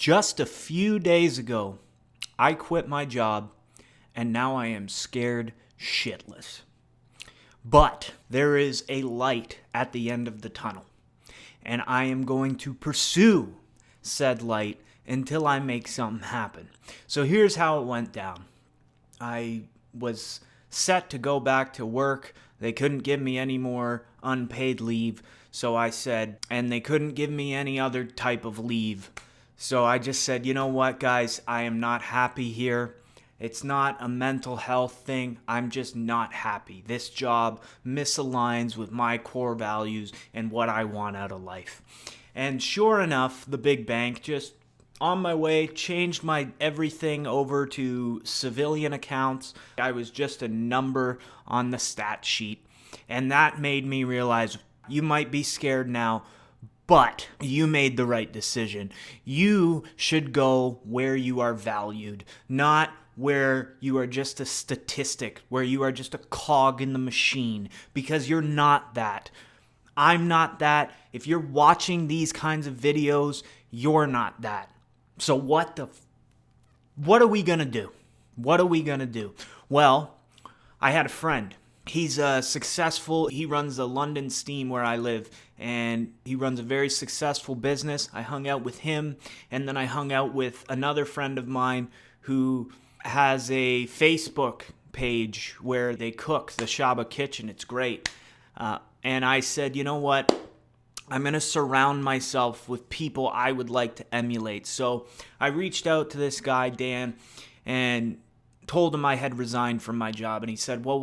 Just a few days ago, I quit my job, and now I am scared shitless. But there is a light at the end of the tunnel, and I am going to pursue said light until I make something happen. So here's how it went down. I was set to go back to work. They couldn't give me any more unpaid leave, so I said, and they couldn't give me any other type of leave. So I just said, you know what, guys, I am not happy here. It's not a mental health thing. I'm just not happy. This job misaligns with my core values and what I want out of life. And sure enough, the big bank just on my way changed my everything over to civilian accounts. I was just a number on the stat sheet. And that made me realize you might be scared now, but you made the right decision. You should go where you are valued, not where you are just a statistic, where you are just a cog in the machine, because you're not that. I'm not that. If you're watching these kinds of videos, you're not that. So what are we going to do? What are we going to do? Well, I had a friend. He's successful. He runs the London Steam where I live, and he runs a very successful business. I hung out with him, and then I hung out with another friend of mine who has a Facebook page where they cook, the Shaba Kitchen. It's great. And I said, you know what? I'm going to surround myself with people I would like to emulate. So I reached out to this guy, Dan, and told him I had resigned from my job. And he said, well,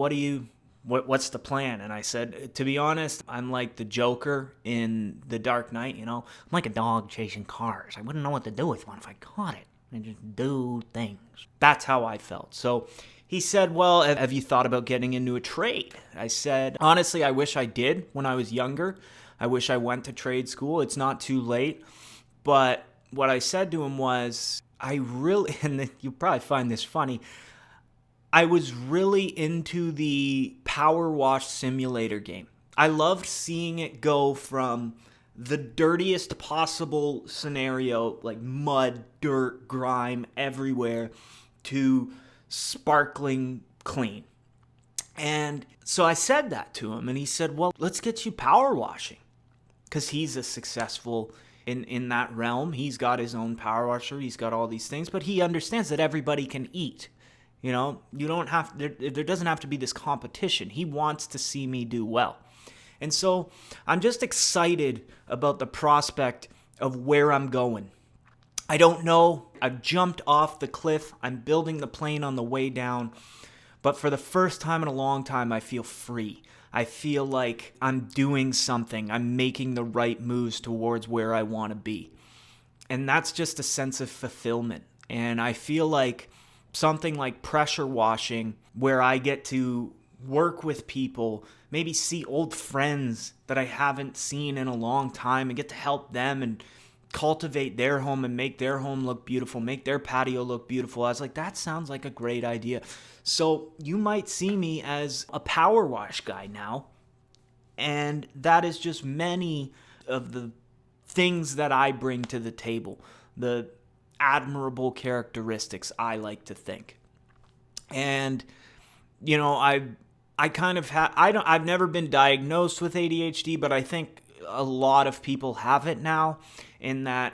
what's the plan? And I said, to be honest, I'm like the Joker in The Dark Knight, you know? I'm like a dog chasing cars. I wouldn't know what to do with one if I caught it. And just do things. That's how I felt. So he said, well, have you thought about getting into a trade? I said, honestly, I wish I did when I was younger. I wish I went to trade school. It's not too late. But what I said to him was, and you'll probably find this funny, I was really into the Power Wash Simulator game. I loved seeing it go from the dirtiest possible scenario, like mud, dirt, grime everywhere, to sparkling clean. And so I said that to him, and he said, well, let's get you power washing. Because he's a successful in that realm. He's got his own power washer. He's got all these things, but he understands that everybody can eat. You know, you don't have, there doesn't have to be this competition. He wants to see me do well. And so I'm just excited about the prospect of where I'm going. I don't know. I've jumped off the cliff. I'm building the plane on the way down. But for the first time in a long time, I feel free. I feel like I'm doing something. I'm making the right moves towards where I want to be. And that's just a sense of fulfillment. And I feel like something like pressure washing, where I get to work with people, maybe see old friends that I haven't seen in a long time and get to help them and cultivate their home and make their home look beautiful, make their patio look beautiful. I was like, that sounds like a great idea. So you might see me as a power wash guy now. And that is just many of the things that I bring to the table, the admirable characteristics I like to think. And, you know, I've never been diagnosed with ADHD, but I think a lot of people have it now, in that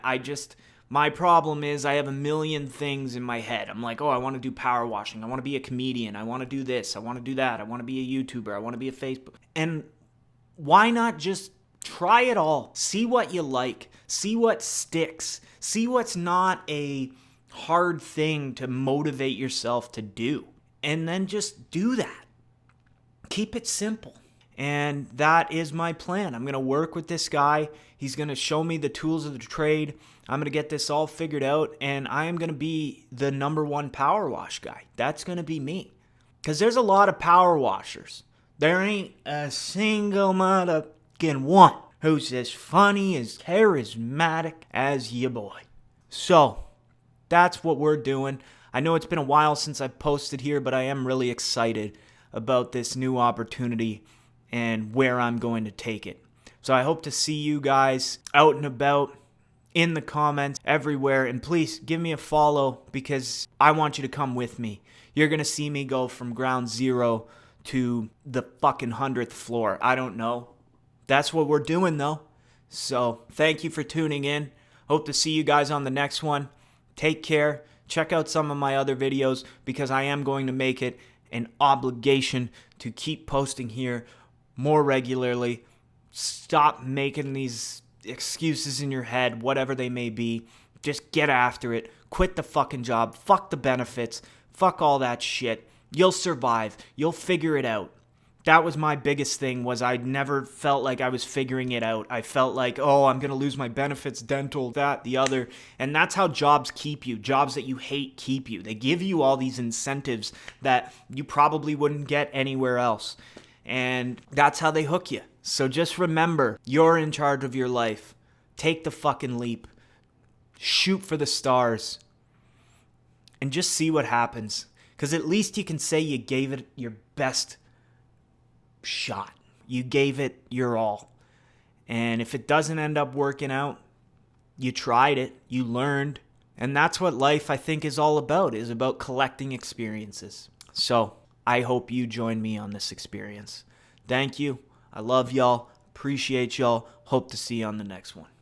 my problem is I have a million things in my head. I'm like, oh, I want to do power washing. I want to be a comedian. I want to do this. I want to do that. I want to be a YouTuber. I want to be a Facebook. And why not just try it all? See what you like. See what sticks. See what's not a hard thing to motivate yourself to do. And then just do that. Keep it simple. And that is my plan. I'm going to work with this guy. He's going to show me the tools of the trade. I'm going to get this all figured out, and I am going to be the number one power wash guy. That's going to be me. Because there's a lot of power washers. There ain't a single motherfucking one who's as funny, as charismatic as your boy. So, that's what we're doing. I know it's been a while since I've posted here, but I am really excited about this new opportunity and where I'm going to take it. So I hope to see you guys out and about in the comments, everywhere. And please give me a follow because I want you to come with me. You're going to see me go from ground zero to the fucking 100th floor. I don't know. That's what we're doing though. So thank you for tuning in. Hope to see you guys on the next one. Take care. Check out some of my other videos because I am going to make it an obligation to keep posting here more regularly. Stop making these excuses in your head, whatever they may be. Just get after it. Quit the fucking job. Fuck the benefits. Fuck all that shit. You'll survive. You'll figure it out. That was my biggest thing, was I never felt like I was figuring it out. I felt like, oh, I'm going to lose my benefits, dental, that, the other. And that's how jobs keep you. Jobs that you hate keep you. They give you all these incentives that you probably wouldn't get anywhere else. And that's how they hook you. So just remember, you're in charge of your life. Take the fucking leap. Shoot for the stars. And just see what happens. Because at least you can say you gave it your best shot. You gave it your all. And if it doesn't end up working out, you tried it, you learned. And that's what life, I think, is all about, is about collecting experiences. So I hope you join me on this experience. Thank you. I love y'all. Appreciate y'all. Hope to see you on the next one.